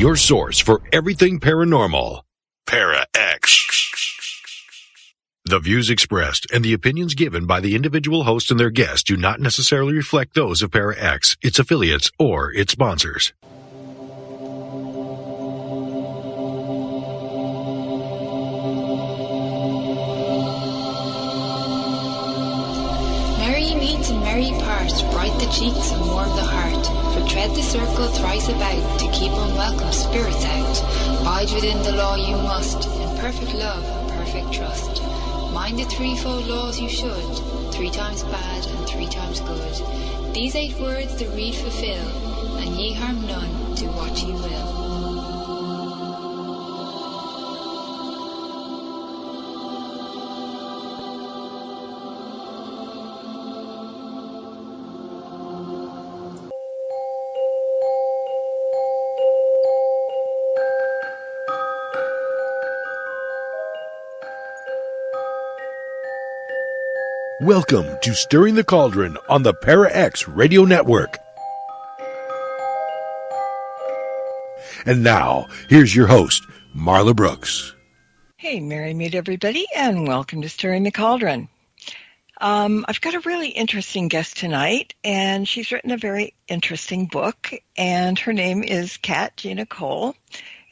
your source for everything paranormal. Para-X. The views expressed and the opinions given by the individual host and their guests do not necessarily reflect those of Para-X, its affiliates, or its sponsors. Merry meet and merry part, bright the cheeks and warm the heart. For tread the circle thrice about, to keep unwelcome spirits out. Bide within the law you must, in perfect love and perfect trust. Mind the threefold laws you should, 3 times bad and 3 times good. These 8 words the read fulfill, and ye harm none, do what ye will. Welcome to Stirring the Cauldron on the Para-X Radio Network. And now, here's your host, Marla Brooks. Hey, merry meet everybody, and welcome to Stirring the Cauldron. I've got a really interesting guest tonight, and she's written a very interesting book, and her name is Gina Cole,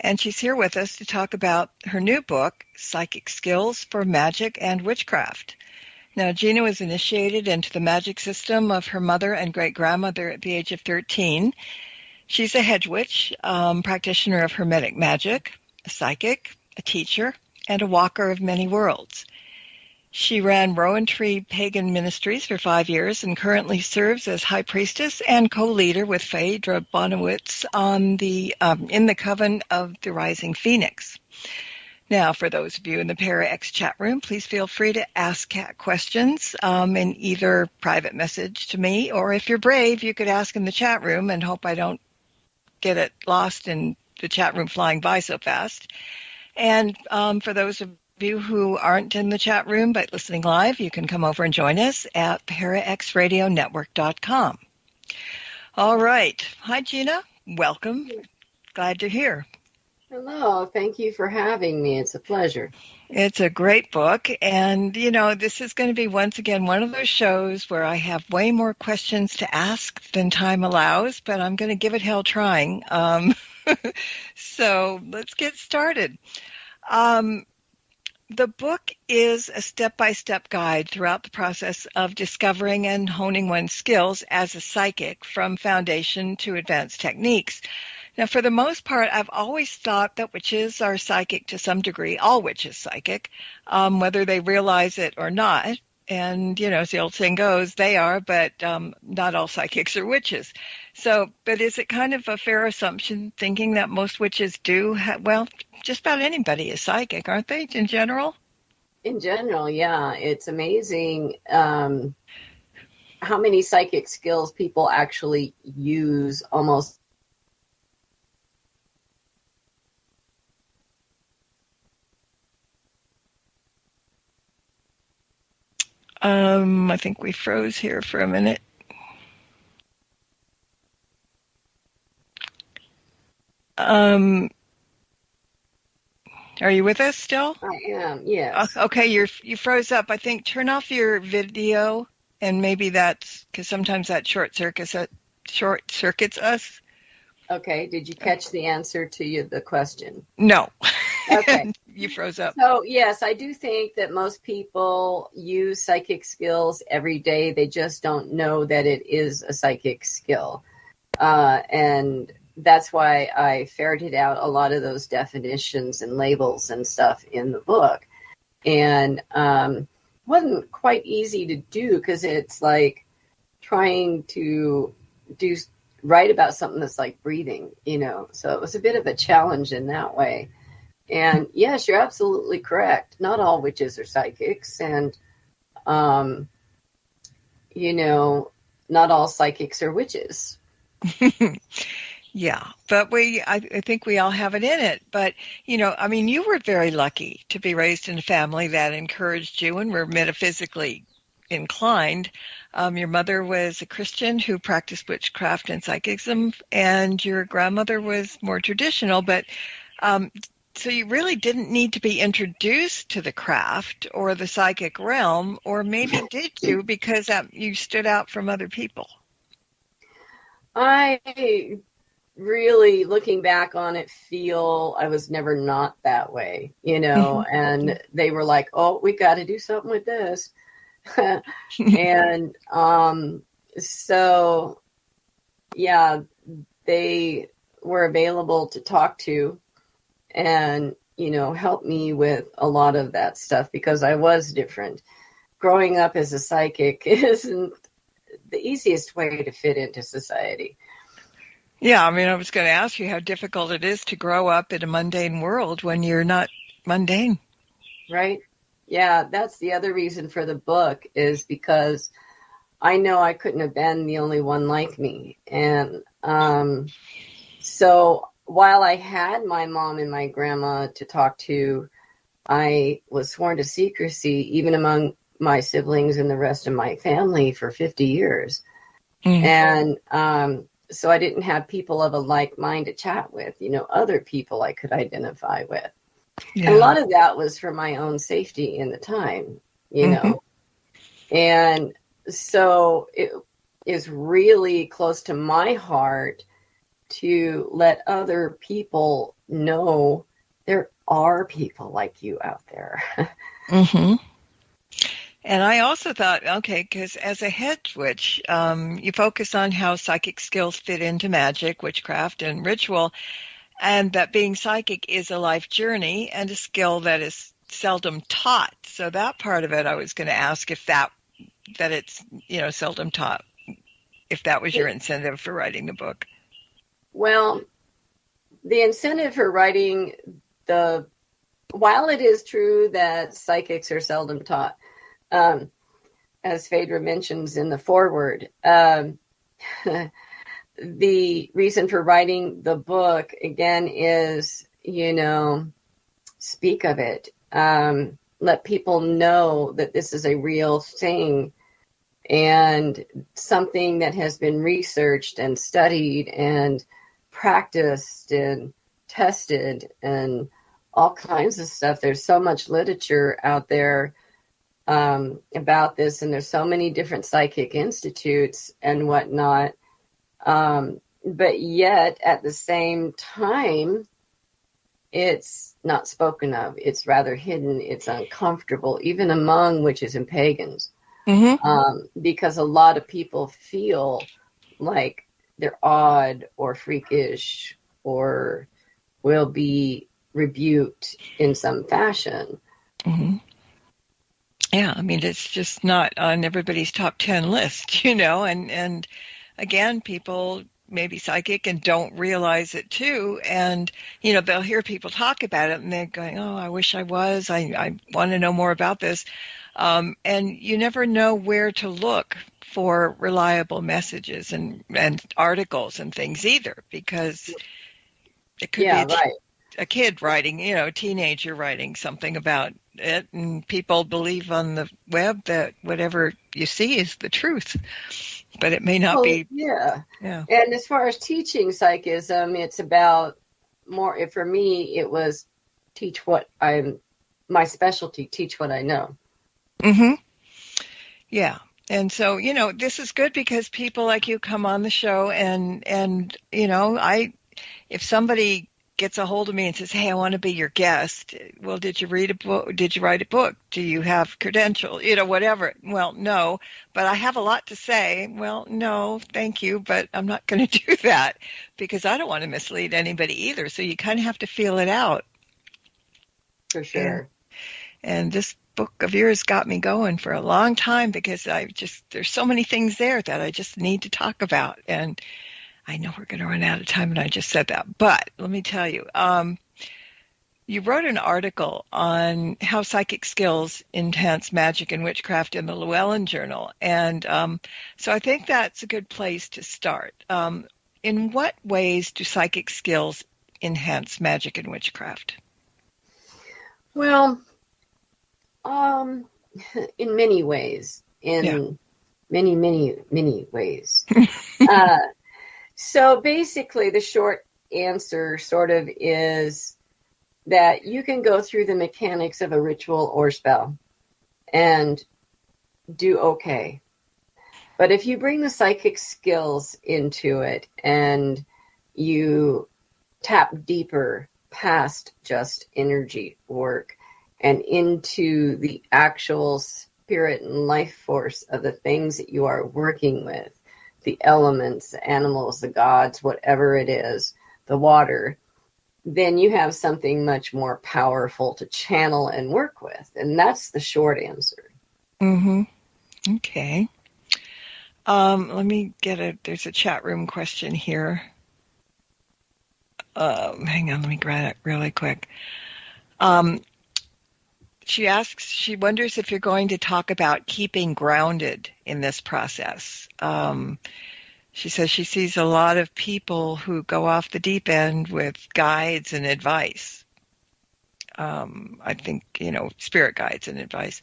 and she's here with us to talk about her new book, Psychic Skills for Magic and Witchcraft. Now, Gina was initiated into the magic system of her mother and great-grandmother at the age of 13. She's a hedge witch, practitioner of hermetic magic, a psychic, a teacher, and a walker of many worlds. She ran Rowan Tree Pagan Ministries for 5 years and currently serves as high priestess and co-leader with Phaedra Bonowitz on in the Coven of the Rising Phoenix. Now, for those of you in the Para-X chat room, please feel free to ask Kat questions in either private message to me, or if you're brave, you could ask in the chat room and hope I don't get it lost in the chat room flying by so fast. And for those of you who aren't in the chat room but listening live, you can come over and join us at paraxradionetwork.com. All right. Hi, Gina. Welcome. Glad you're here. Hello, thank you for having me. It's a pleasure. It's a great book, and, this is going to be, once again, one of those shows where I have way more questions to ask than time allows, but I'm going to give it hell trying. So let's get started. The book is a step-by-step guide throughout the process of discovering and honing one's skills as a psychic, from foundation to advanced techniques. Now, for the most part, I've always thought that witches are psychic to some degree, all witches psychic, whether they realize it or not. And, as the old saying goes, they are, but not all psychics are witches. So, but is it kind of a fair assumption thinking that most witches do? Just about anybody is psychic, aren't they, in general? In general, yeah. It's amazing how many psychic skills people actually use almost. I think we froze here for a minute. Are you with us still? I am, yes. Okay, you froze up. I think turn off your video, and maybe that's because sometimes that short circuits us. Okay, did you catch the answer to the question? No. Okay. You froze up. So, yes, I do think that most people use psychic skills every day. They just don't know that it is a psychic skill. And that's why I ferreted out a lot of those definitions and labels and stuff in the book. And wasn't quite easy to do because it's like trying to write about something that's like breathing, So it was a bit of a challenge in that way. And yes, you're absolutely correct. Not all witches are psychics, and not all psychics are witches. Yeah, but I think we all have it in it. But, you were very lucky to be raised in a family that encouraged you and were metaphysically inclined. Your mother was a Christian who practiced witchcraft and psychicism, and your grandmother was more traditional, but so you really didn't need to be introduced to the craft or the psychic realm, or maybe did you, because you stood out from other people? I really, looking back on it, feel I was never not that way, and they were like, oh, we got to do something with this. And so, yeah, they were available to talk to and, help me with a lot of that stuff because I was different. Growing up as a psychic isn't the easiest way to fit into society. Yeah, I was going to ask you how difficult it is to grow up in a mundane world when you're not mundane. Right? Yeah, that's the other reason for the book, is because I know I couldn't have been the only one like me. And so while I had my mom and my grandma to talk to, I was sworn to secrecy, even among my siblings and the rest of my family, for 50 years. Mm-hmm. And so I didn't have people of a like mind to chat with, other people I could identify with. Yeah. And a lot of that was for my own safety in the time, know. And so it is really close to my heart to let other people know there are people like you out there. Mm-hmm. And I also thought, okay, because as a head witch, you focus on how psychic skills fit into magic, witchcraft, and ritual, and that being psychic is a life journey and a skill that is seldom taught. So that part of it, I was going to ask if that it's, seldom taught, if that was your incentive for writing the book. Well, the incentive for writing while it is true that psychics are seldom taught, as Phaedra mentions in the foreword, the reason for writing the book, again, is, speak of it. Let people know that this is a real thing and something that has been researched and studied and practiced and tested and all kinds of stuff. There's so much literature out there about this, and there's so many different psychic institutes and whatnot. But yet, at the same time, it's not spoken of. It's rather hidden. It's uncomfortable, even among witches and pagans, because a lot of people feel like they're odd or freakish or will be rebuked in some fashion. Mm-hmm. Yeah, it's just not on everybody's top 10 list, and again, people may be psychic and don't realize it too. And, they'll hear people talk about it and they're going, oh, I wish I was. I want to know more about this. And you never know where to look for reliable messages and articles and things either, because it could be a kid writing, a teenager writing something about it, and people believe on the web that whatever you see is the truth. But it may not be. Yeah. And as far as teaching psychism, it's about more, for me, it was my specialty, teach what I know. Mm-hmm. Yeah. And so, this is good because people like you come on the show and if somebody gets a hold of me and says, hey, I want to be your guest. Well, did you read a book? Did you write a book? Do you have credentials? Whatever. Well, no, but I have a lot to say. Well, no, thank you, but I'm not going to do that because I don't want to mislead anybody either. So you kind of have to feel it out. For sure. And this book of yours got me going for a long time because there's so many things there that I just need to talk about. And I know we're going to run out of time, and I just said that. But let me tell you, you wrote an article on how psychic skills enhance magic and witchcraft in the Llewellyn Journal. And so I think that's a good place to start. In what ways do psychic skills enhance magic and witchcraft? Well, in many ways. in many, many, many ways. So basically, the short answer sort of is that you can go through the mechanics of a ritual or spell and do okay. But if you bring the psychic skills into it and you tap deeper past just energy work and into the actual spirit and life force of the things that you are working with, the elements, the animals, the gods, whatever it is, the water, then you have something much more powerful to channel and work with. And that's the short answer. Mm-hmm. Okay. Let me there's a chat room question here. Hang on, let me grab it really quick. She wonders if you're going to talk about keeping grounded in this process. She says she sees a lot of people who go off the deep end with guides and advice. I think, spirit guides and advice.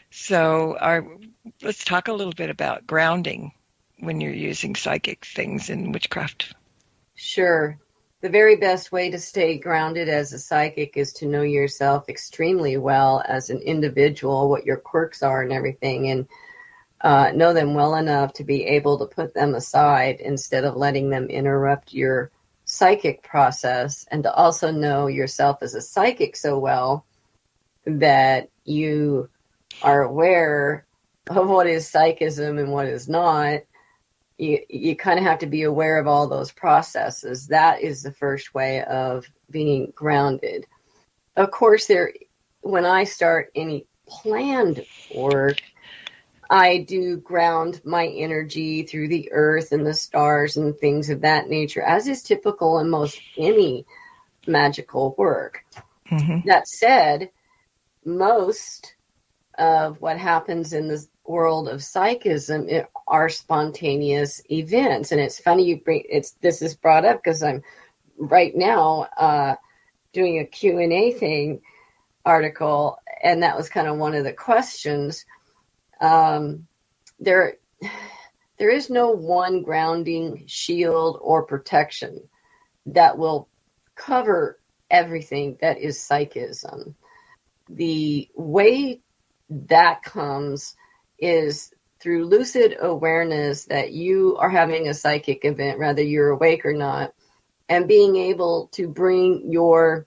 So let's talk a little bit about grounding when you're using psychic things in witchcraft. Sure. The very best way to stay grounded as a psychic is to know yourself extremely well as an individual, what your quirks are and everything, and know them well enough to be able to put them aside instead of letting them interrupt your psychic process, and to also know yourself as a psychic so well that you are aware of what is psychism and what is not. You kind of have to be aware of all those processes. That is the first way of being grounded. Of course, when I start any planned work, I do ground my energy through the earth and the stars and things of that nature, as is typical in most any magical work. Mm-hmm. That said, most of what happens in the world of psychism are spontaneous events. And it's funny this is brought up because I'm right now doing a Q&A article, and that was kind of one of the questions. There is no one grounding shield or protection that will cover everything that is psychism. The way that comes is through lucid awareness that you are having a psychic event, whether you're awake or not, and being able to bring your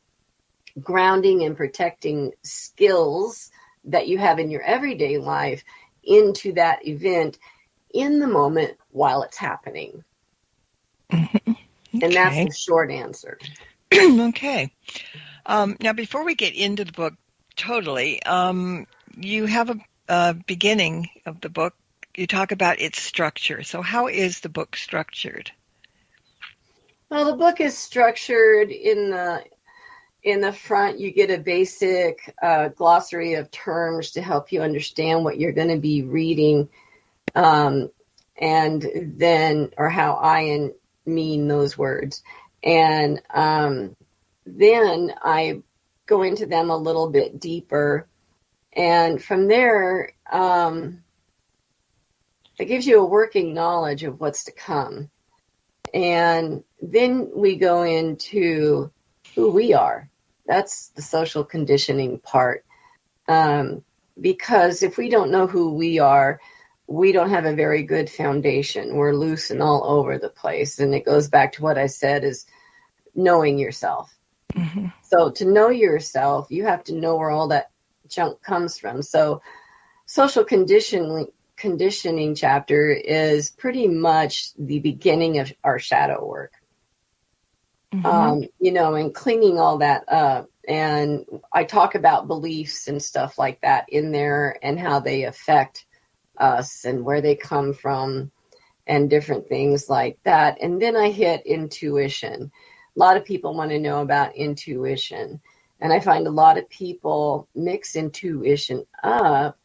grounding and protecting skills that you have in your everyday life into that event in the moment while it's happening. Okay. And that's the short answer. Okay. Now, before we get into the book totally, you have a beginning of the book. You talk about its structure. So how is the book structured? Well, the book is structured in the front. You get a basic glossary of terms to help you understand what you're going to be reading, and then, or how I mean those words. And then I go into them a little bit deeper. And from there, it gives you a working knowledge of what's to come. And then we go into who we are. That's the social conditioning part. Because if we don't know who we are, we don't have a very good foundation. We're loose and all over the place. And it goes back to what I said is knowing yourself. Mm-hmm. So to know yourself, you have to know where all that junk comes from. So social conditioning chapter is pretty much the beginning of our shadow work. Mm-hmm. And cleaning all that up. And I talk about beliefs and stuff like that in there and how they affect us and where they come from and different things like that. And then I hit intuition. A lot of people want to know about intuition. And I find a lot of people mix intuition up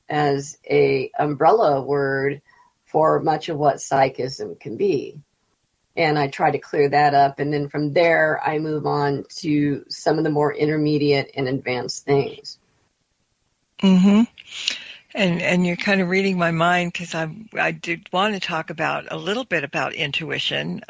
as a umbrella word for much of what psychism can be. And I try to clear that up. And then from there, I move on to some of the more intermediate and advanced things. Mm-hmm. And you're kind of reading my mind, because I did want to talk about a little bit about intuition,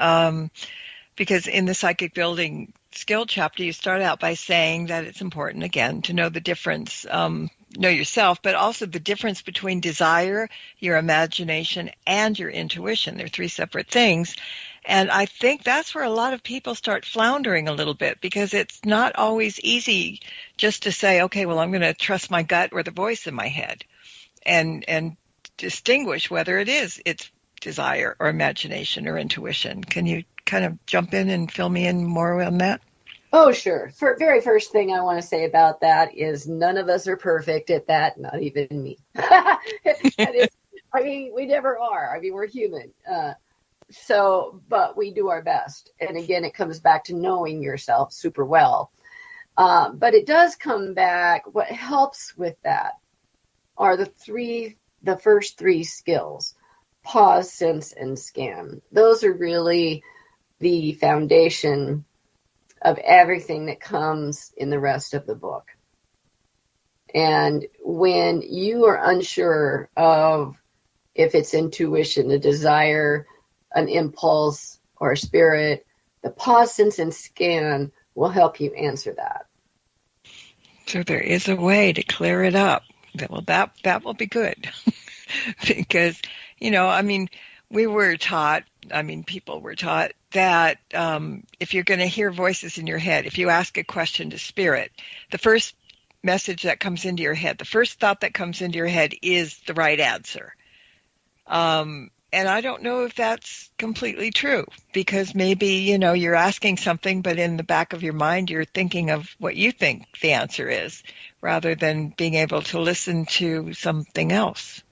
because in the psychic building skill chapter, you start out by saying that it's important, again, to know the difference, know yourself, but also the difference between desire, your imagination, and your intuition. They're three separate things. And I think that's where a lot of people start floundering a little bit, because it's not always easy just to say, okay, well, I'm going to trust my gut or the voice in my head, and distinguish whether it's desire or imagination or intuition. Can you kind of jump in and fill me in more on that? Oh, sure. Very first thing I want to say about that is none of us are perfect at that, not even me. We never are. We're human. But we do our best. And again, it comes back to knowing yourself super well. But it does come back. What helps with that are the first three skills: pause, sense, and scan. Those are really the foundation of everything that comes in the rest of the book. And when you are unsure of if it's intuition, a desire, an impulse, or a spirit, the pause, sense, and scan will help you answer that. So there is a way to clear it up. Well, that will be good. Because, we were taught, people were taught that if you're going to hear voices in your head, if you ask a question to spirit, the first message that comes into your head, the first thought that comes into your head is the right answer. And I don't know if that's completely true, because maybe, you're asking something, but in the back of your mind, you're thinking of what you think the answer is, rather than being able to listen to something else.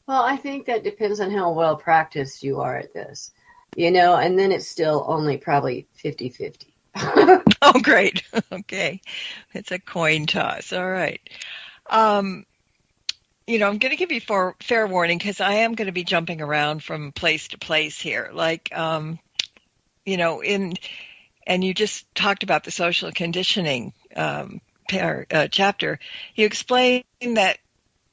Well, I think that depends on how well practiced you are at this, and then it's still only probably 50-50. Oh, great. Okay. It's a coin toss. All right. I'm going to give you fair warning, because I am going to be jumping around from place to place here. And you just talked about the social conditioning chapter. You explained that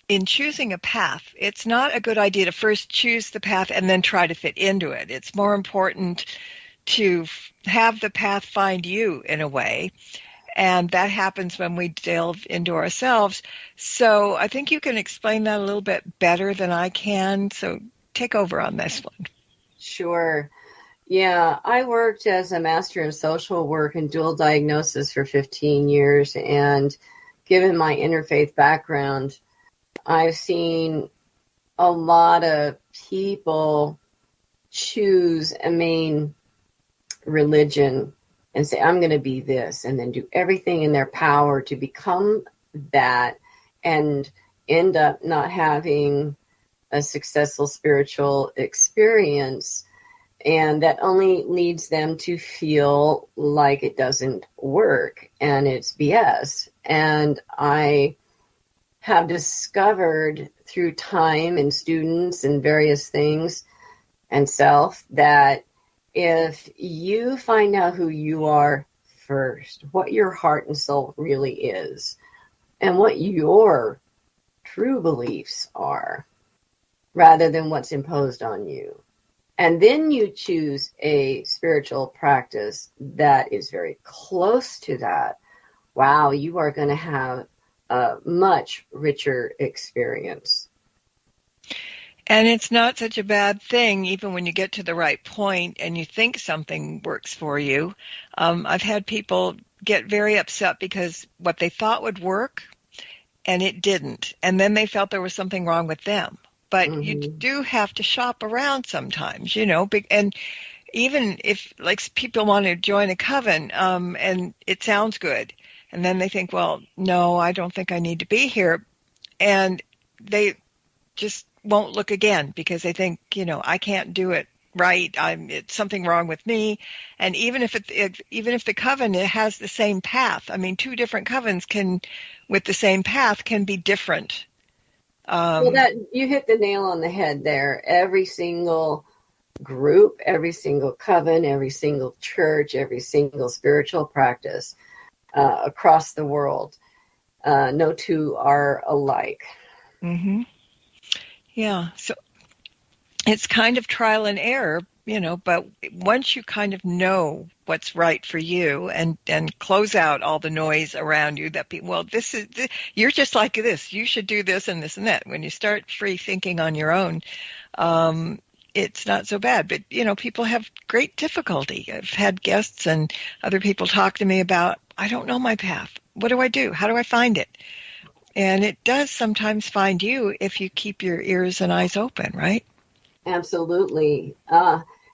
in choosing a path, it's not a good idea to first choose the path and then try to fit into it. It's more important to have the path find you in a way. And that happens when we delve into ourselves. So I think you can explain that a little bit better than I can. So take over on this one. Sure. Yeah, I worked as a master in social work and dual diagnosis for 15 years. And given my interfaith background, I've seen a lot of people choose a main religion and say, I'm going to be this, and then do everything in their power to become that, and end up not having a successful spiritual experience. And that only leads them to feel like it doesn't work and it's BS. And I have discovered through time and students and various things and self that if you find out who you are first, what your heart and soul really is, and what your true beliefs are, rather than what's imposed on you, and then you choose a spiritual practice that is very close to that, wow, you are going to have a much richer experience. And it's not such a bad thing, even when you get to the right point and you think something works for you. I've had people get very upset because what they thought would work, and it didn't. And then they felt there was something wrong with them. But you do have to shop around sometimes, and even if, people want to join a coven, and it sounds good, and then they think, well, no, I don't think I need to be here. And they just won't look again because they think, I can't do it right. It's something wrong with me. And even if the coven has the same path, two different covens with the same path can be different. You hit the nail on the head there. Every single group, every single coven, every single church, every single spiritual practice across the world, no two are alike. Mm-hmm. Yeah. So it's kind of trial and error, but once you kind of know what's right for you and close out all the noise around you that well, you're just like this, you should do this and this and that. When you start free thinking on your own, it's not so bad. But, people have great difficulty. I've had guests and other people talk to me about, I don't know my path. What do I do? How do I find it? And it does sometimes find you if you keep your ears and eyes open, right? Absolutely.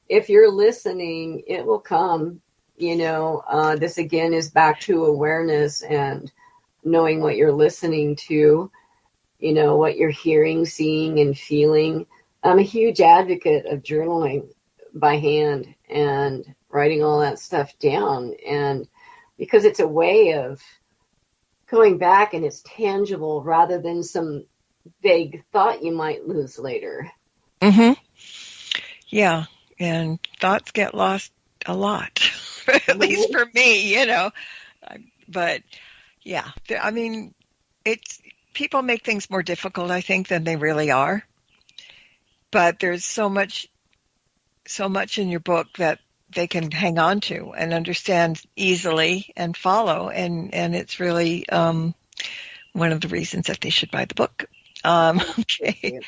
If you're listening, it will come. This again is back to awareness and knowing what you're listening to, what you're hearing, seeing, and feeling. I'm a huge advocate of journaling by hand and writing all that stuff down. And because it's a way of going back and it's tangible rather than some vague thought you might lose later. Mm-hmm. Yeah. And thoughts get lost a lot, at least for me, But yeah, I mean, people make things more difficult, I think, than they really are. But there's so much in your book that they can hang on to and understand easily and follow. And it's really one of the reasons that they should buy the book. Okay.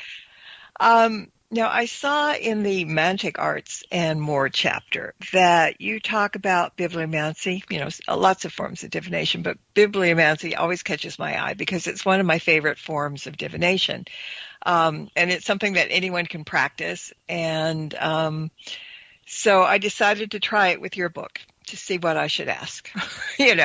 Now, I saw in the Magic Arts and More chapter that you talk about bibliomancy, lots of forms of divination, but bibliomancy always catches my eye because it's one of my favorite forms of divination. And it's something that anyone can practice. And so I decided to try it with your book to see what I should ask, Okay.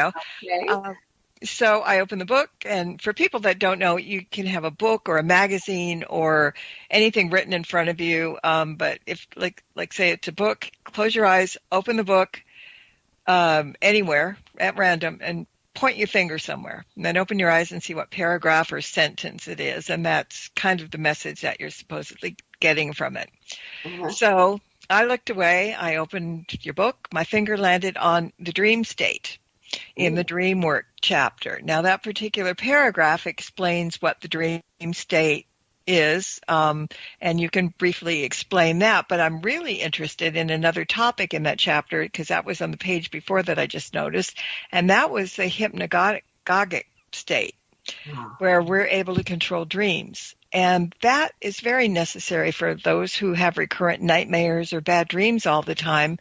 So I opened the book, and for people that don't know, you can have a book or a magazine or anything written in front of you. But if, like say it's a book, close your eyes, open the book anywhere at random, and point your finger somewhere. And then open your eyes and see what paragraph or sentence it is. And that's kind of the message that you're supposedly getting from it. Mm-hmm. So I looked away. I opened your book. My finger landed on the dream state in the dream work chapter. Now, that particular paragraph explains what the dream state is, and you can briefly explain that, but I'm really interested in another topic in that chapter because that was on the page before that I just noticed, and that was the hypnagogic state, where we're able to control dreams. And that is very necessary for those who have recurrent nightmares or bad dreams all the time.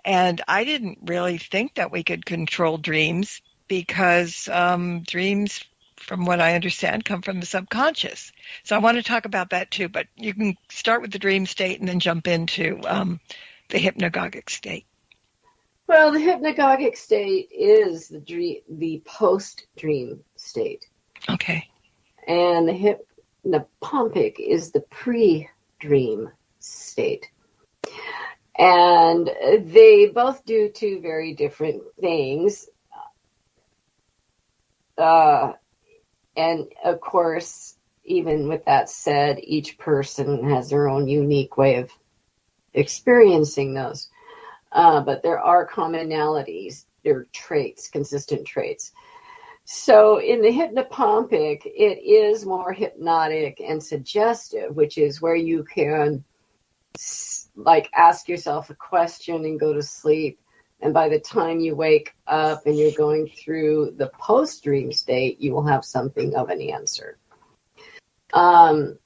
And I didn't really think that we could control dreams because dreams, from what I understand, come from the subconscious. So I want to talk about that too, but you can start with the dream state and then jump into the hypnagogic state. Well, the hypnagogic state is the post-dream state. Okay. And the hypnopompic is the pre-dream state. And they both do two very different things. And of course, even with that said, each person has their own unique way of experiencing those. But there are commonalities, there are traits, consistent traits. So in the hypnopompic, it is more hypnotic and suggestive, which is where you can ask yourself a question and go to sleep. And by the time you wake up and you're going through the post-dream state, you will have something of an answer. And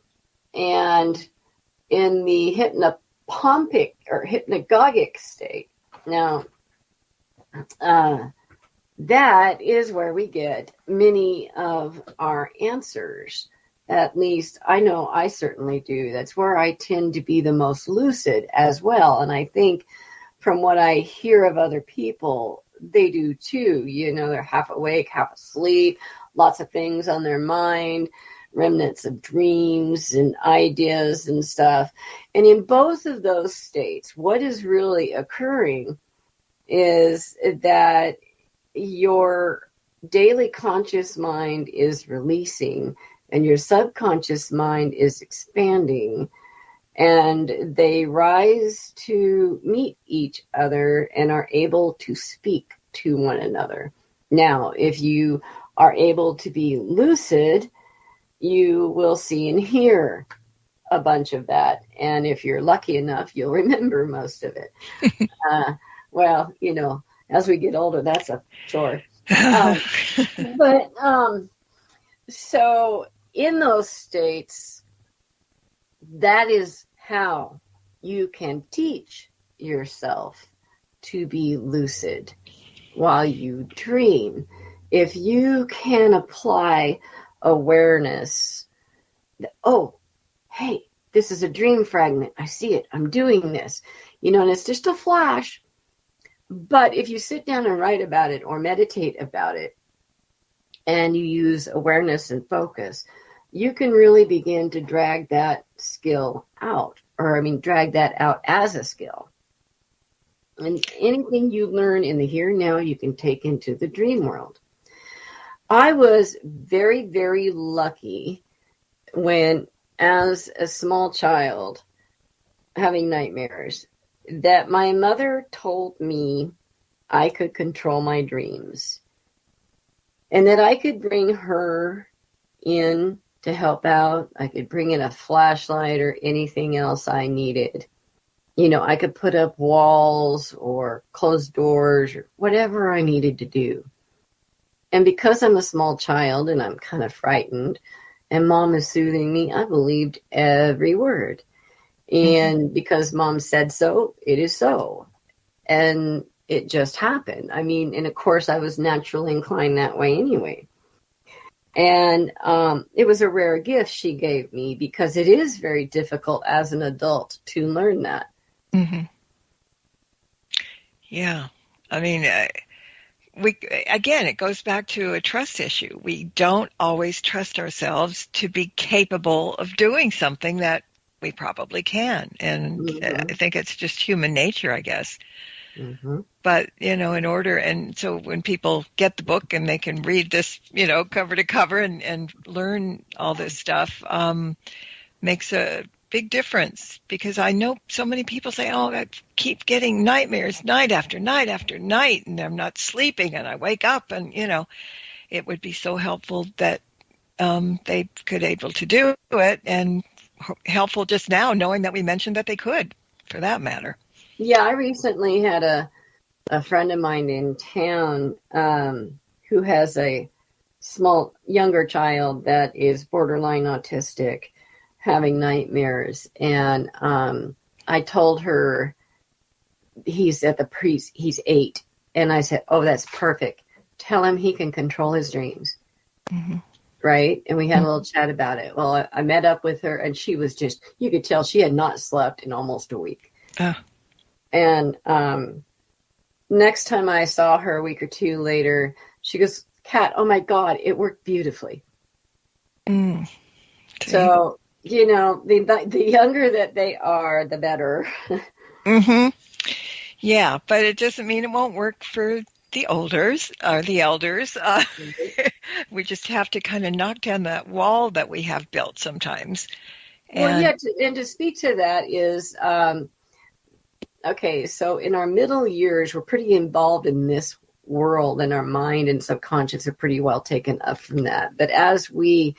in the hypnopompic or hypnagogic state, now, that is where we get many of our answers. At least I know I certainly do. That's where I tend to be the most lucid as well. And I think from what I hear of other people, they do too. They're half awake, half asleep, lots of things on their mind, remnants of dreams and ideas and stuff. And in both of those states, what is really occurring is that your daily conscious mind is releasing and your subconscious mind is expanding, and they rise to meet each other and are able to speak to one another. Now, if you are able to be lucid, you will see and hear a bunch of that. And if you're lucky enough, you'll remember most of it. Well, as we get older, that's a chore. So in those states, that is how you can teach yourself to be lucid while you dream. If you can apply awareness, oh, hey, this is a dream fragment. I see it. I'm doing this. And it's just a flash. But if you sit down and write about it or meditate about it, and you use awareness and focus, you can really begin to drag that skill out, drag that out as a skill. And anything you learn in the here and now, you can take into the dream world. I was very, very lucky when, as a small child, having nightmares, that my mother told me I could control my dreams and that I could bring her in to help out. I could bring in a flashlight or anything else I needed. I could put up walls or close doors or whatever I needed to do. And because I'm a small child and I'm kind of frightened and Mom is soothing me, I believed every word. And because Mom said so, it is so. And it just happened. And of course I was naturally inclined that way anyway. And it was a rare gift she gave me because it is very difficult as an adult to learn that. Mm-hmm. Yeah. It goes back to a trust issue. We don't always trust ourselves to be capable of doing something that we probably can. And I think it's just human nature, I guess. Mm-hmm. But, and so when people get the book and they can read this, cover to cover and learn all this stuff, makes a big difference, because I know so many people say, oh, I keep getting nightmares night after night after night, and I'm not sleeping, and I wake up, and, it would be so helpful that they could able to do it, and helpful just now knowing that we mentioned that they could, for that matter. Yeah, I recently had a friend of mine in town who has a small, younger child that is borderline autistic, having nightmares. And I told her he's 8. And I said, oh, that's perfect. Tell him he can control his dreams. Mm-hmm. Right? And we had a little chat about it. Well, I met up with her and she was just, you could tell she had not slept in almost a week. Oh. And next time I saw her a week or two later, she goes, Kat, oh my God, it worked beautifully. Mm. So, the younger that they are, the better. Mm-hmm. Yeah, but it doesn't mean it won't work for the elders. We just have to kind of knock down that wall that we have built sometimes. And to speak to that is, okay, so in our middle years, we're pretty involved in this world, and our mind and subconscious are pretty well taken up from that. But as we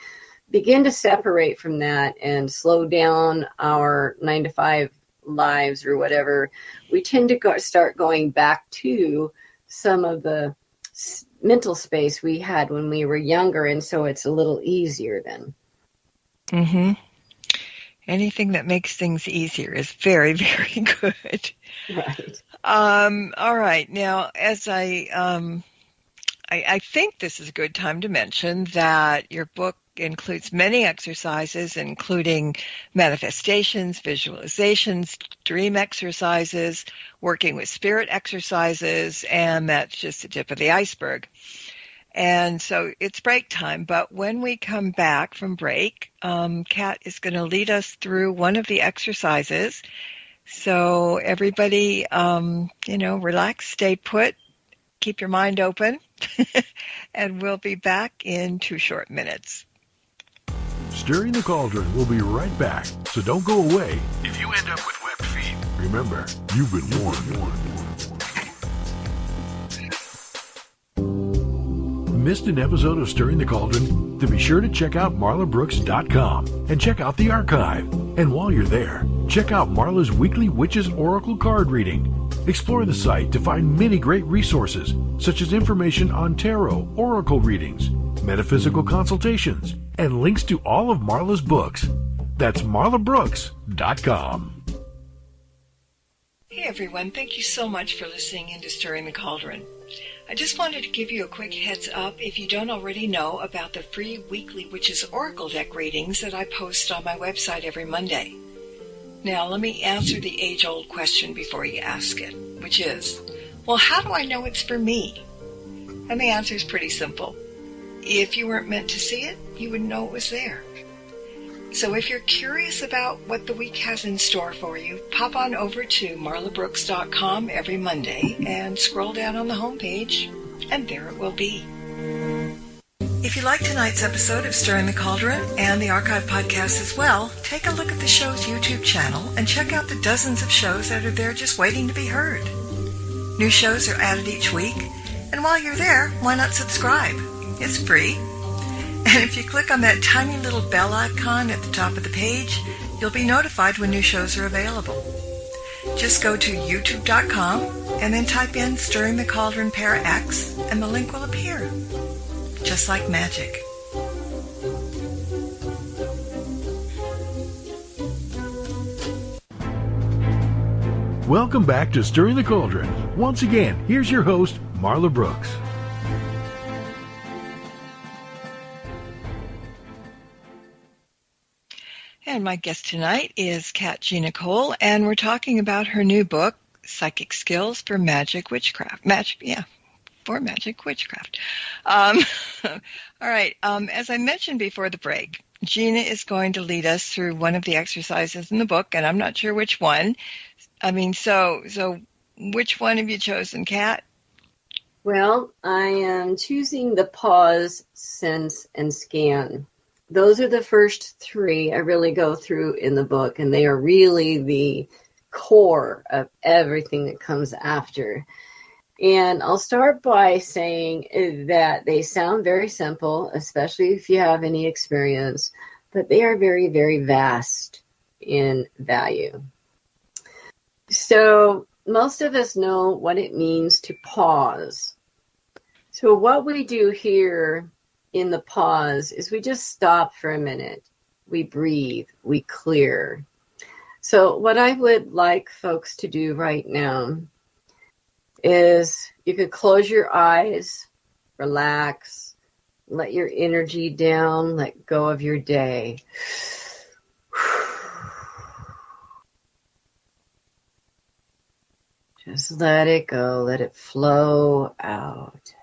begin to separate from that and slow down our 9-to-5 lives or whatever, we tend to start going back to some of the mental space we had when we were younger, and so it's a little easier then. Mm-hmm. Anything that makes things easier is very, very good. Right. All right. Now, as I think this is a good time to mention that your book includes many exercises, including manifestations, visualizations, dream exercises, working with spirit exercises, and that's just the tip of the iceberg. And so it's break time, but when we come back from break, Kat is going to lead us through one of the exercises. So everybody, relax, stay put, keep your mind open, and we'll be back in 2 short minutes. Stirring the Cauldron will be right back, so don't go away. If you end up with webbed feet, remember, you've been warned. missed an episode of Stirring the Cauldron, then be sure to check out marlabrooks.com and check out the archive. And while you're there, check out Marla's weekly Witches Oracle card reading. Explore the site to find many great resources, such as information on tarot, oracle readings, metaphysical consultations, and links to all of Marla's books. That's marlabrooks.com. Hey everyone, thank you so much for listening in to Stirring the Cauldron. I just wanted to give you a quick heads up if you don't already know about the free weekly Witches Oracle deck readings that I post on my website every Monday. Now let me answer the age-old question before you ask it, which is, well, how do I know it's for me? And the answer is pretty simple. If you weren't meant to see it, you wouldn't know it was there. So if you're curious about what the week has in store for you, pop on over to marlabrooks.com every Monday and scroll down on the homepage, and there it will be. If you like tonight's episode of Stirring the Cauldron and the archive podcast as well, take a look at the show's YouTube channel and check out the dozens of shows that are there just waiting to be heard. New shows are added each week, and while you're there, why not subscribe? It's free. And if you click on that tiny little bell icon at the top of the page, you'll be notified when new shows are available. Just go to youtube.com and then type in Stirring the Cauldron Para X and the link will appear. Just like magic. Welcome back to Stirring the Cauldron. Once again, here's your host, Marla Brooks. And my guest tonight is Gina Cole, and we're talking about her new book, Psychic Skills for Magic Witchcraft. For Magic Witchcraft. All right. As I mentioned before the break, Gina is going to lead us through one of the exercises in the book, and I'm not sure which one. So which one have you chosen, Kat? Well, I am choosing the pause, sense, and scan. Those are the first three I really go through in the book, and they are really the core of everything that comes after. And I'll start by saying that they sound very simple, especially if you have any experience, but they are very, very vast in value. So most of us know what it means to pause. So what we do here in the pause is we just stop for a minute. We breathe, we clear. So what I would like folks to do right now is you could close your eyes, relax, let your energy down, let go of your day. Just let it go, let it flow out.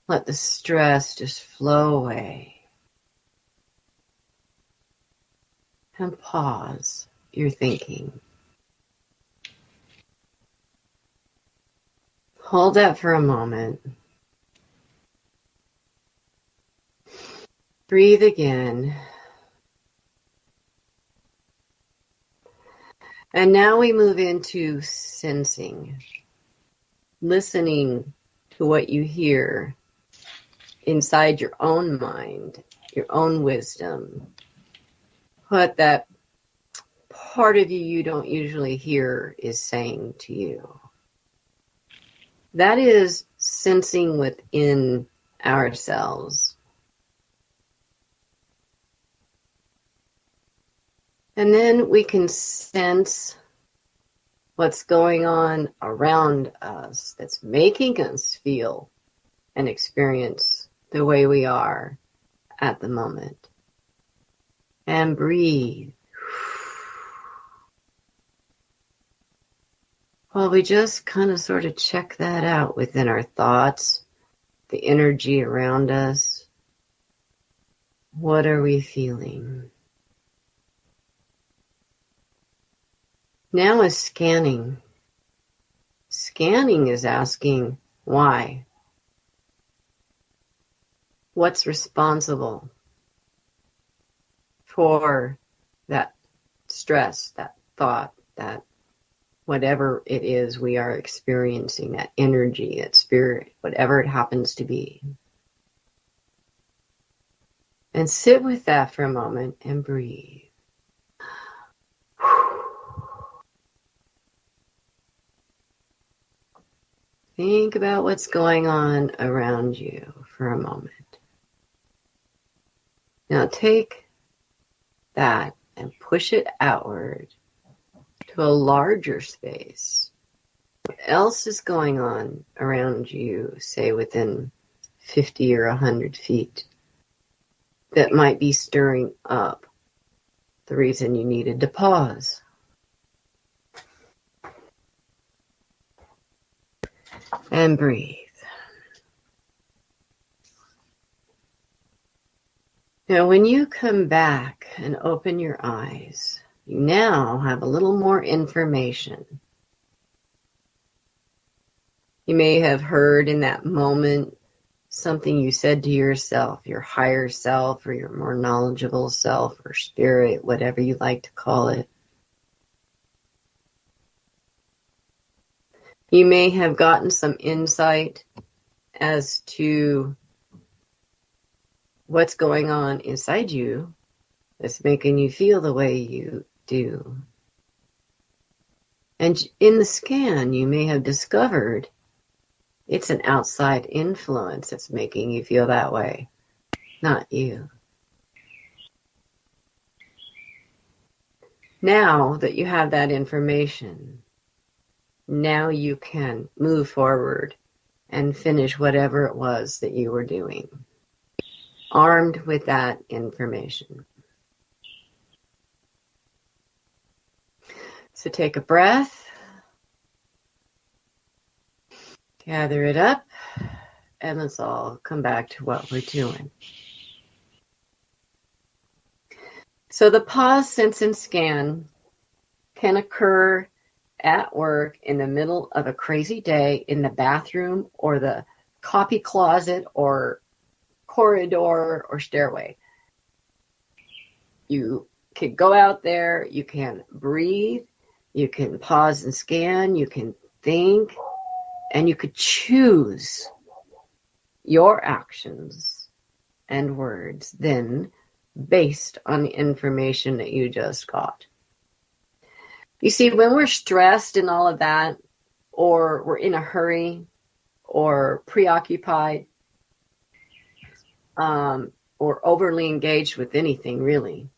Let the stress just flow away. And pause your thinking. Hold that for a moment. Breathe again. And now we move into sensing, listening to what you hear inside your own mind, your own wisdom, what that part of you don't usually hear is saying to you. That is sensing within ourselves. And then we can sense what's going on around us that's making us feel and experience the way we are at the moment. And breathe. Well, we just kind of sort of check that out within our thoughts, the energy around us. What are we feeling? Now is scanning. Scanning is asking why. What's responsible for that stress, that thought, that whatever it is we are experiencing, that energy, that spirit, whatever it happens to be. And sit with that for a moment and breathe. Think about what's going on around you for a moment. Now take that and push it outward to a larger space. What else is going on around you, say within 50 or 100 feet, that might be stirring up the reason you needed to pause? And breathe. Now, when you come back and open your eyes, you now have a little more information. You may have heard in that moment something you said to yourself, your higher self or your more knowledgeable self or spirit, whatever you like to call it. You may have gotten some insight as to what's going on inside you that's making you feel the way you do. And in the scan, you may have discovered it's an outside influence that's making you feel that way, not you. Now that you have that information, now you can move forward and finish whatever it was that you were doing, armed with that information. So take a breath, gather it up, and let's all come back to what we're doing. So the pause, sense, and scan can occur at work, in the middle of a crazy day, in the bathroom or the copy closet or corridor or stairway. You can go out there, you can breathe, you can pause and scan, you can think, and you could choose your actions and words then based on the information that you just got. You see, when we're stressed and all of that, or we're in a hurry, or preoccupied, or overly engaged with anything, really,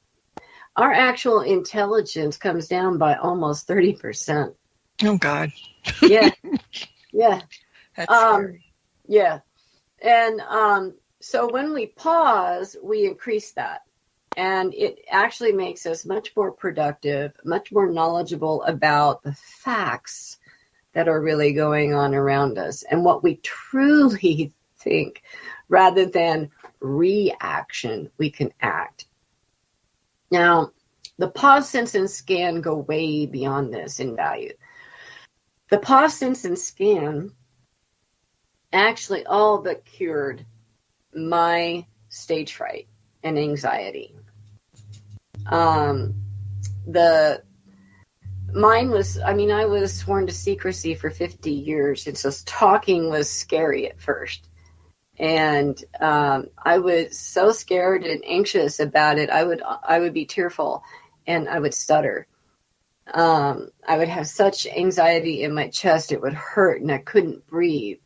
our actual intelligence comes down by almost 30%. Oh, God. Yeah. Yeah. That's scary. Yeah. And so when we pause, we increase that. And it actually makes us much more productive, much more knowledgeable about the facts that are really going on around us and what we truly think, rather than reaction, we can act. Now, the pause, sense, and scan go way beyond this in value. The pause, sense, and scan actually all but cured my stage fright and anxiety. Mine was, I was sworn to secrecy for 50 years, and so talking was scary at first. And I was so scared and anxious about it, I would be tearful and I would stutter. I would have such anxiety in my chest, it would hurt and I couldn't breathe.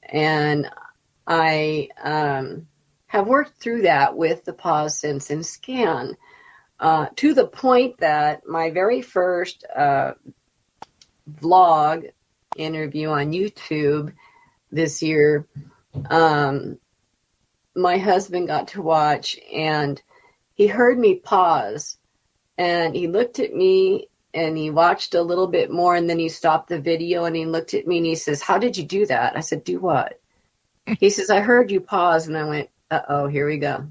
And I have worked through that with the pause, sense, and scan, to the point that my very first vlog interview on YouTube this year, my husband got to watch, and he heard me pause, and he looked at me and he watched a little bit more, and then he stopped the video and he looked at me and he says, "How did you do that?" I said, "Do what?" He says, "I heard you pause." And I went, "Uh-oh, here we go."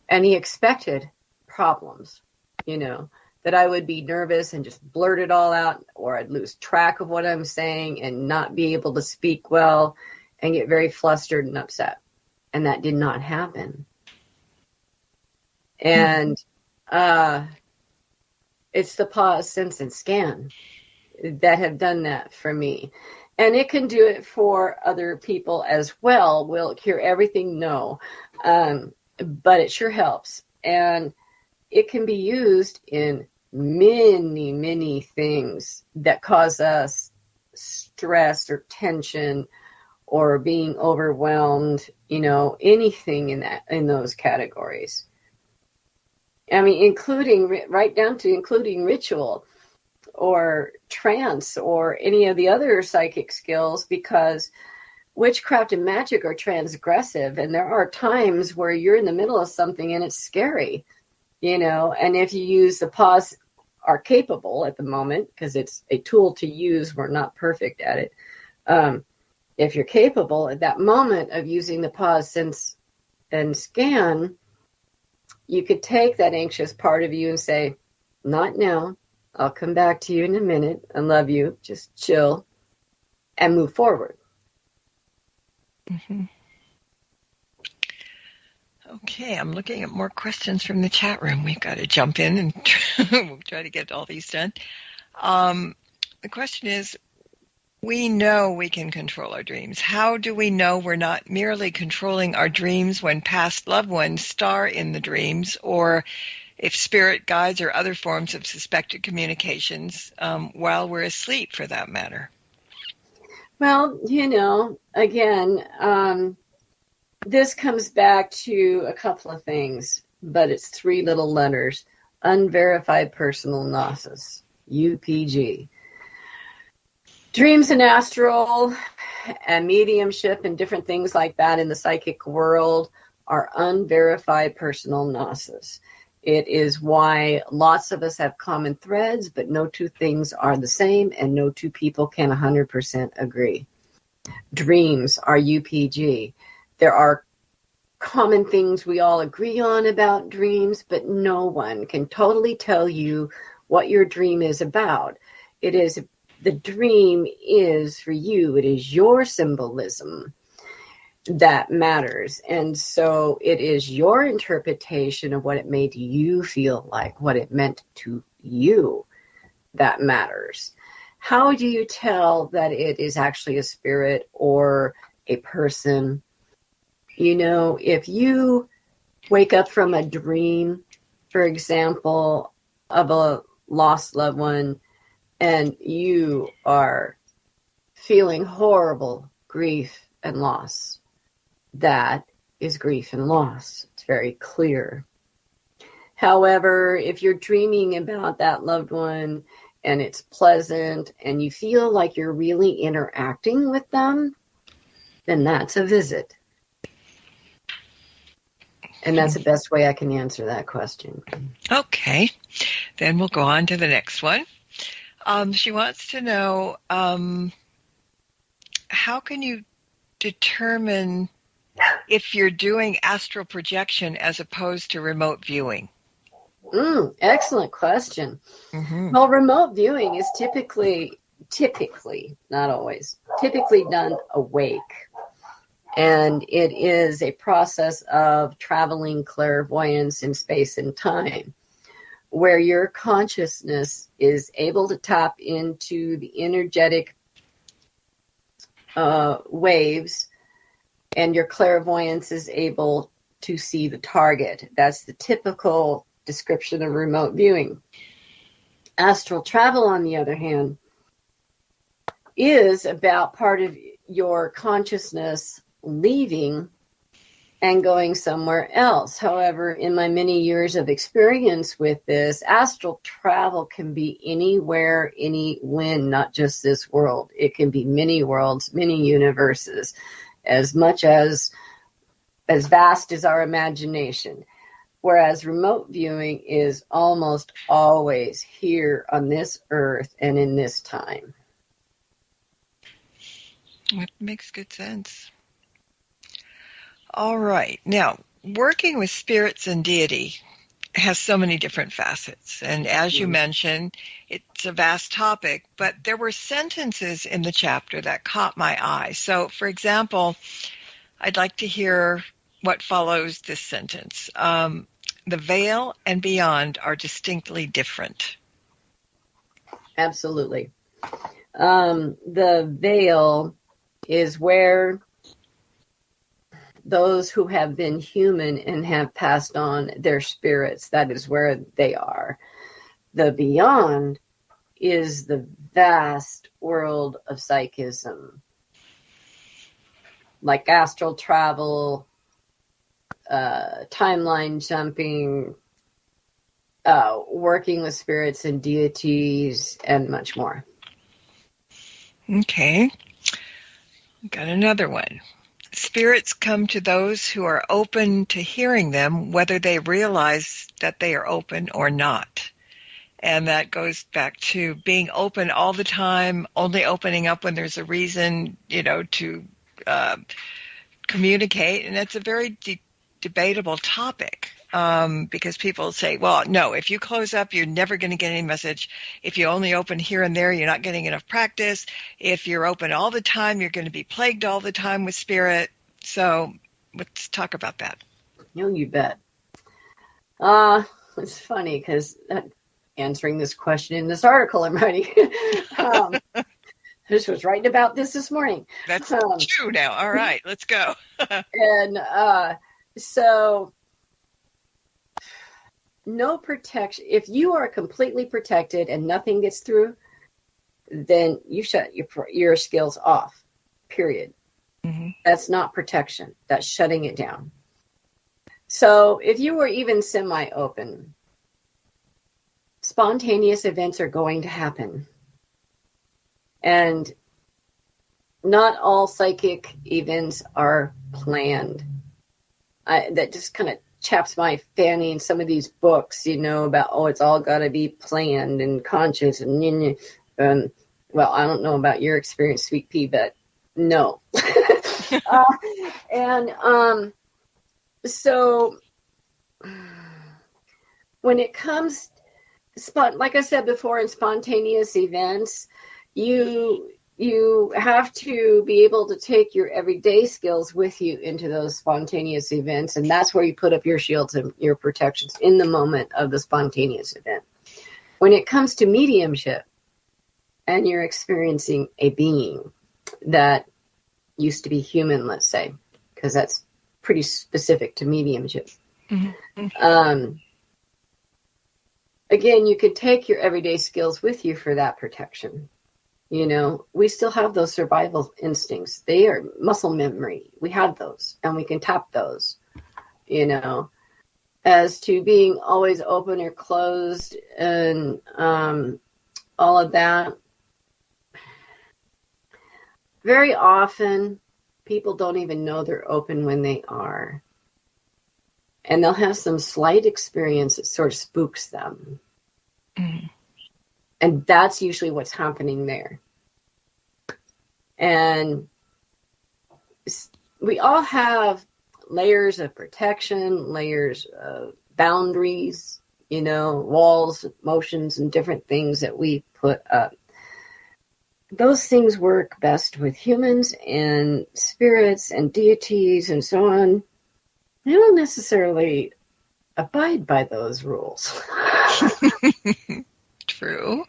And he expected problems, that I would be nervous and just blurt it all out, or I'd lose track of what I'm saying and not be able to speak well and get very flustered and upset. And that did not happen. And it's the pause, sense, and scan that have done that for me. And it can do it for other people as well. Will it cure everything? No. But it sure helps. And it can be used in many, many things that cause us stress or tension or being overwhelmed, anything in those categories. I mean, including right down to including ritual or trance or any of the other psychic skills, because witchcraft and magic are transgressive, and there are times where you're in the middle of something and it's scary, and if you use the pause, are capable at the moment, because it's a tool to use, we're not perfect at it. If you're capable at that moment of using the pause, sense, and scan, you could take that anxious part of you and say, not now, I'll come back to you in a minute. I love you. Just chill and move forward. Mm-hmm. Okay, I'm looking at more questions from the chat room. We've got to jump in and we'll try to get all these done. The question is, we know we can control our dreams. How do we know we're not merely controlling our dreams when past loved ones star in the dreams, or if spirit guides or other forms of suspected communications while we're asleep, for that matter? Well, again, this comes back to a couple of things, but it's 3 little letters: unverified personal gnosis, UPG. Dreams and astral and mediumship and different things like that in the psychic world are unverified personal gnosis. It is why lots of us have common threads, but no 2 things are the same, and no 2 people can 100% agree. Dreams are UPG. There are common things we all agree on about dreams, but no one can totally tell you what your dream is about. The dream is for you. It is your symbolism that matters. And so it is your interpretation of what it made you feel like, what it meant to you, that matters. How do you tell that it is actually a spirit or a person? If you wake up from a dream, for example, of a lost loved one, and you are feeling horrible grief and loss, that is grief and loss. It's very clear. However, if you're dreaming about that loved one and it's pleasant and you feel like you're really interacting with them, then that's a visit. And that's the best way I can answer that question. Okay. Then we'll go on to the next one. She wants to know, how can you determine if you're doing astral projection as opposed to remote viewing? Excellent question. Mm-hmm. Well, remote viewing is typically, not always, typically done awake. And it is a process of traveling clairvoyance in space and time, where your consciousness is able to tap into the energetic waves, and your clairvoyance is able to see the target. That's the typical description of remote viewing. Astral travel, on the other hand, is about part of your consciousness leaving and going somewhere else. However, in my many years of experience with this, astral travel can be anywhere, any when, not just this world. It can be many worlds, many universes, as much as vast as our imagination. Whereas remote viewing is almost always here on this earth and in this time. That makes good sense. All right. Now, working with spirits and deity has so many different facets. And as you mentioned, it's a vast topic, but there were sentences in the chapter that caught my eye. So, for example, I'd like to hear what follows this sentence. The veil and beyond are distinctly different. Absolutely. The veil is where those who have been human and have passed on their spirits, that is where they are. The beyond is the vast world of psychism, like astral travel, timeline jumping, working with spirits and deities, and much more. Okay. Got another one. Spirits come to those who are open to hearing them, whether they realize that they are open or not. And that goes back to being open all the time, only opening up when there's a reason, to communicate. And it's a very debatable topic, because people say, well, no, if you close up, you're never going to get any message. If you only open here and there, you're not getting enough practice. If you're open all the time, you're going to be plagued all the time with spirit. So let's talk about that. You bet. It's funny because answering this question in this article I'm writing, this was writing about this morning. That's true now. All right, let's go. And so no protection. If you are completely protected and nothing gets through, then you shut your skills off, period. Mm-hmm. That's not protection. That's shutting it down. So if you were even semi-open, spontaneous events are going to happen. And not all psychic events are planned. That just kind of chaps my fanny in some of these books, about, it's all got to be planned and conscious. And well, I don't know about your experience, Sweet Pea, but no. So when it comes, like I said before, in spontaneous events, you have to be able to take your everyday skills with you into those spontaneous events, and that's where you put up your shields and your protections in the moment of the spontaneous event. When it comes to mediumship, and you're experiencing a being that used to be human, let's say, because that's pretty specific to mediumship. Mm-hmm. Again, you could take your everyday skills with you for that protection. We still have those survival instincts. They are muscle memory. We have those, and we can tap those, As to being always open or closed and all of that, very often people don't even know they're open when they are. And they'll have some slight experience that sort of spooks them. Mm-hmm. And that's usually what's happening there. And we all have layers of protection, layers of boundaries, walls, motions, and different things that we put up. Those things work best with humans and spirits and deities and so on. They don't necessarily abide by those rules. True.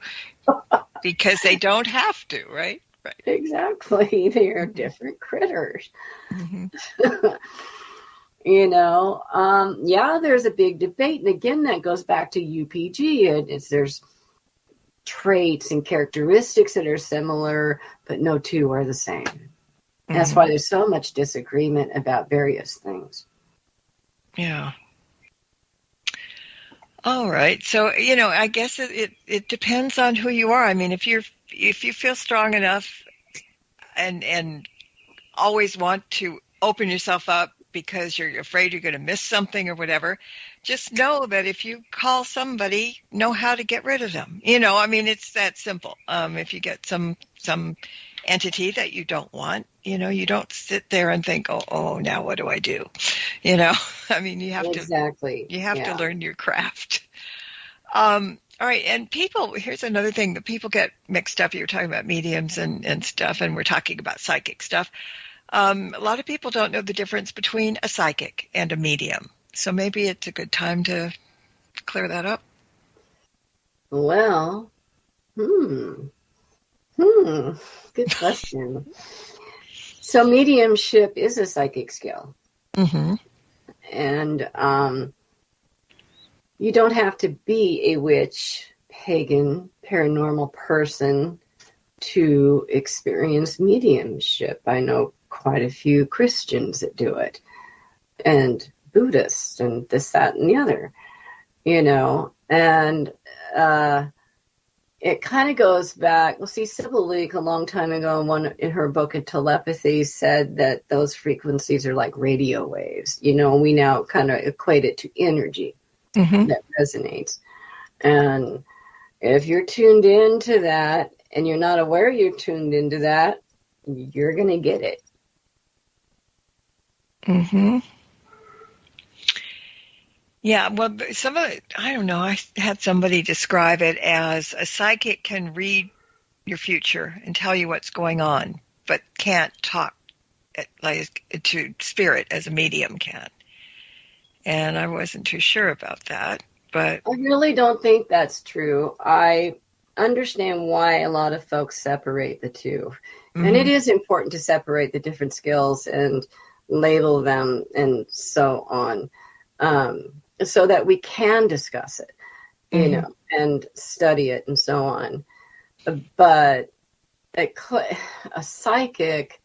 Because they don't have to, right? Right. Exactly. They are different critters. Mm-hmm. There's a big debate. And again, that goes back to UPG. There's traits and characteristics that are similar, but no two are the same. Mm-hmm. That's why there's so much disagreement about various things. Yeah. All right. So, I guess it depends on who you are. I mean, if you feel strong enough and always want to open yourself up because you're afraid you're going to miss something or whatever, just know that if you call somebody, know how to get rid of them. It's that simple. If you get some entity that you don't want, you don't sit there and think, oh, now what do I do? You have to learn your craft. All right. And here's another thing that people get mixed up. You were talking about mediums and stuff, and we're talking about psychic stuff. A lot of people don't know the difference between a psychic and a medium. So maybe it's a good time to clear that up. Well, Good question. So mediumship is a psychic skill. Mm-hmm. And you don't have to be a witch, pagan, paranormal person to experience mediumship. I know quite a few Christians that do it, and Buddhists, and this, that, and the other, and it kind of goes back. Well, see, Sybil Leek a long time ago in her book of telepathy said that those frequencies are like radio waves, and we now kind of equate it to energy that resonates. And if you're tuned into that and you're not aware you're tuned into that, you're going to get it. Mm-hmm. Yeah, well, some of it, I don't know, I had somebody describe it as a psychic can read your future and tell you what's going on, but can't talk like to spirit as a medium can. And I wasn't too sure about that, but I really don't think that's true. I understand why a lot of folks separate the two. And it is important to separate the different skills and label them and so on. So that we can discuss it, and study it and so on. But a psychic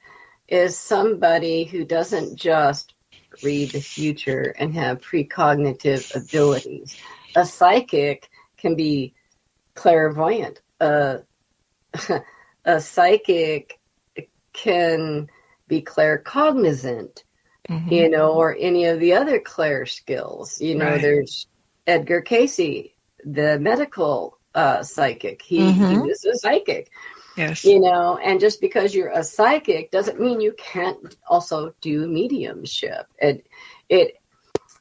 is somebody who doesn't just read the future and have precognitive abilities. A psychic can be clairvoyant. A psychic can be claircognizant. Or any of the other clair skills. Right. There's Edgar Casey, the medical psychic. He was a psychic. yes. And just because you're a psychic doesn't mean you can't also do mediumship. It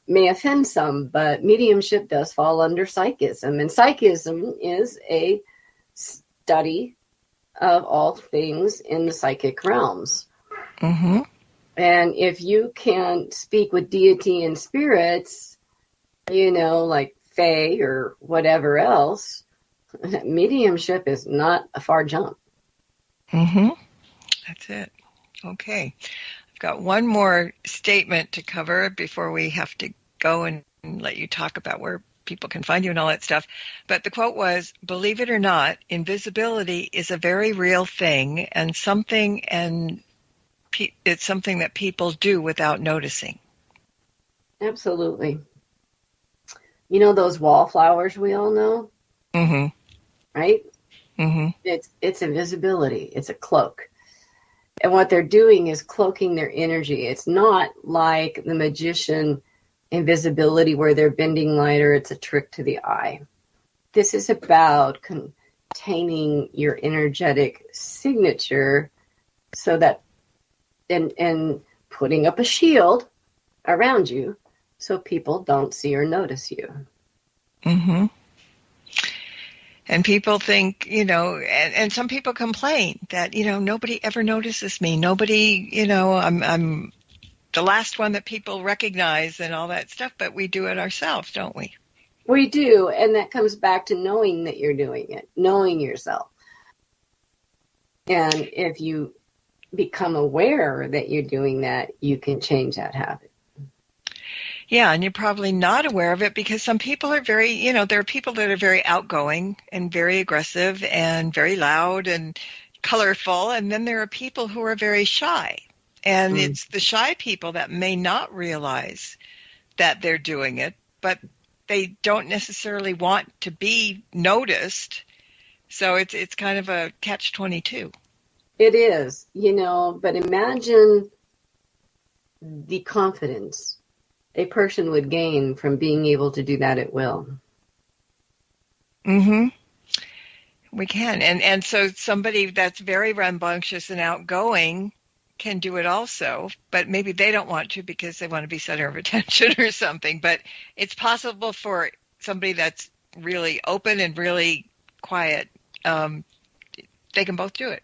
may offend some, but mediumship does fall under psychism. And psychism is a study of all things in the psychic realms. Mm-hmm. And if you can speak with deity and spirits, like fae or whatever else, mediumship is not a far jump. Mm-hmm. That's it. Okay. I've got one more statement to cover before we have to go and let you talk about where people can find you and all that stuff. But the quote was, "Believe it or not, invisibility is a very real thing and it's something that people do without noticing." Absolutely. Those wallflowers we all know? Mm-hmm. Right? Mm-hmm. It's invisibility. It's a cloak. And what they're doing is cloaking their energy. It's not like the magician invisibility where they're bending light or it's a trick to the eye. This is about containing your energetic signature so that and putting up a shield around you so people don't see or notice you. Mm-hmm. And people think, and some people complain that, nobody ever notices me. Nobody, I'm the last one that people recognize and all that stuff, but we do it ourselves, don't we? We do. And that comes back to knowing that you're doing it, knowing yourself. And if you become aware that you're doing that, you can change that habit. Yeah, and you're probably not aware of it because some people are very, there are people that are very outgoing and very aggressive and very loud and colorful, and then there are people who are very shy. And it's the shy people that may not realize that they're doing it, but they don't necessarily want to be noticed. So it's kind of a catch-22. It is, but imagine the confidence a person would gain from being able to do that at will. Mm-hmm. We can. And so somebody that's very rambunctious and outgoing can do it also, but maybe they don't want to because they want to be center of attention or something. But it's possible for somebody that's really open and really quiet. They can both do it.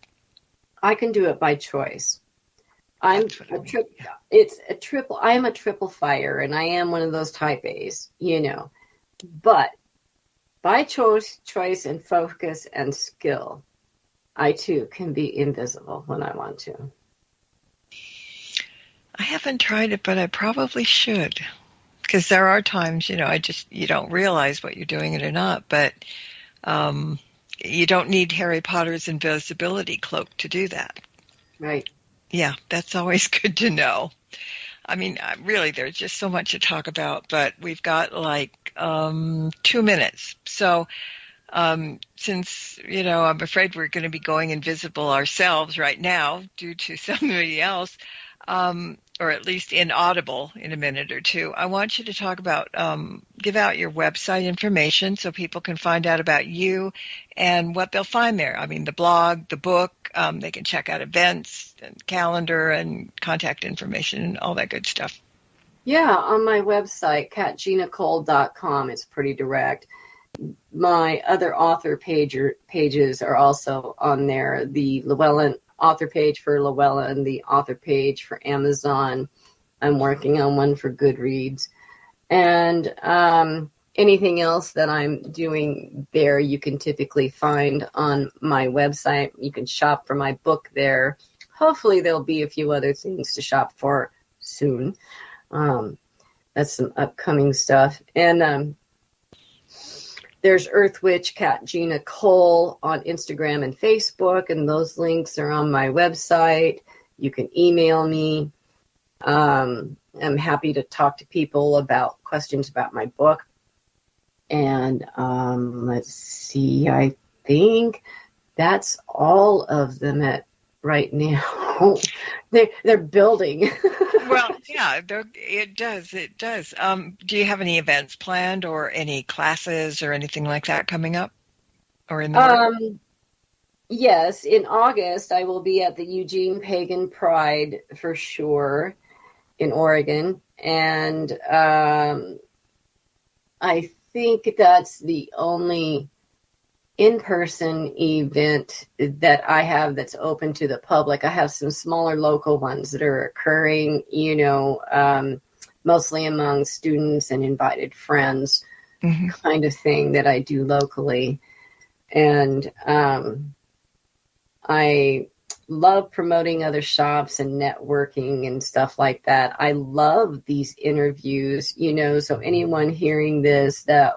I can do it by choice. I'm a triple fire, and I am one of those type A's, But by choice and focus and skill, I too can be invisible when I want to. I haven't tried it, but I probably should. Because there are times, you don't realize what you're doing it or not, but you don't need Harry Potter's invisibility cloak to do that. Right. Yeah, that's always good to know. I mean, really, there's just so much to talk about, but we've got 2 minutes. So since, I'm afraid we're going to be going invisible ourselves right now due to somebody else, or at least inaudible in a minute or two, I want you to talk about, give out your website information so people can find out about you and what they'll find there. I mean, the blog, the book, they can check out events and calendar and contact information and all that good stuff. Yeah, on my website, GinaCole.com, it's pretty direct. My other author pages are also on there. The Llewellyn author page for Llewellyn, the author page for Amazon. I'm working on one for Goodreads. And anything else that I'm doing there, you can typically find on my website. You can shop for my book there. Hopefully there'll be a few other things to shop for soon. That's some upcoming stuff. And there's Earth Witch Cat Gina Cole on Instagram and Facebook, and those links are on my website. You can email me. I'm happy to talk to people about questions about my book. And let's see, I think that's all of them right now. They're building. Well, yeah, it does. Do you have any events planned or any classes or anything like that coming up? Or in the Yes, in August I will be at the Eugene Pagan Pride for sure in Oregon. And I think that's the only in-person event that I have that's open to the public. I have some smaller local ones that are occurring, mostly among students and invited friends, kind of thing that I do locally. And I love promoting other shops and networking and stuff like that. I love these interviews, so anyone hearing this that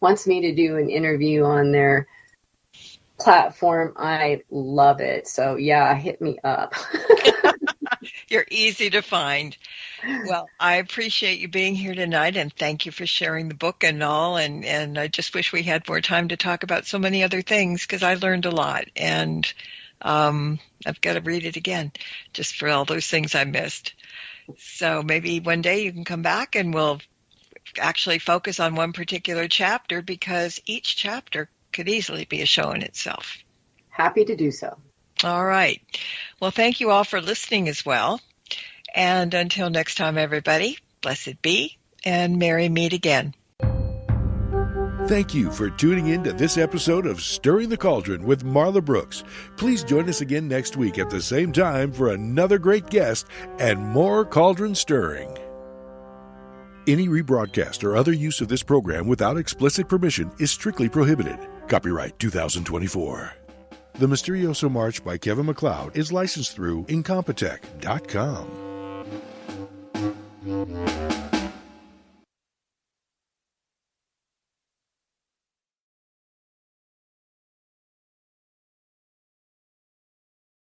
wants me to do an interview on their platform, I love it. So yeah, hit me up. You're easy to find. Well, I appreciate you being here tonight, and thank you for sharing the book and all. And I just wish we had more time to talk about so many other things, because I learned a lot, and I've got to read it again just for all those things I missed. So maybe one day you can come back and we'll actually focus on one particular chapter, because each chapter could easily be a show in itself. Happy to do so. All right. Well, thank you all for listening as well. And until next time, everybody, blessed be and merry meet again. Thank you for tuning in to this episode of Stirring the Cauldron with Marla Brooks. Please join us again next week at the same time for another great guest and more cauldron stirring. Any rebroadcast or other use of this program without explicit permission is strictly prohibited. Copyright 2024. The Mysterioso March by Kevin MacLeod is licensed through Incompetech.com.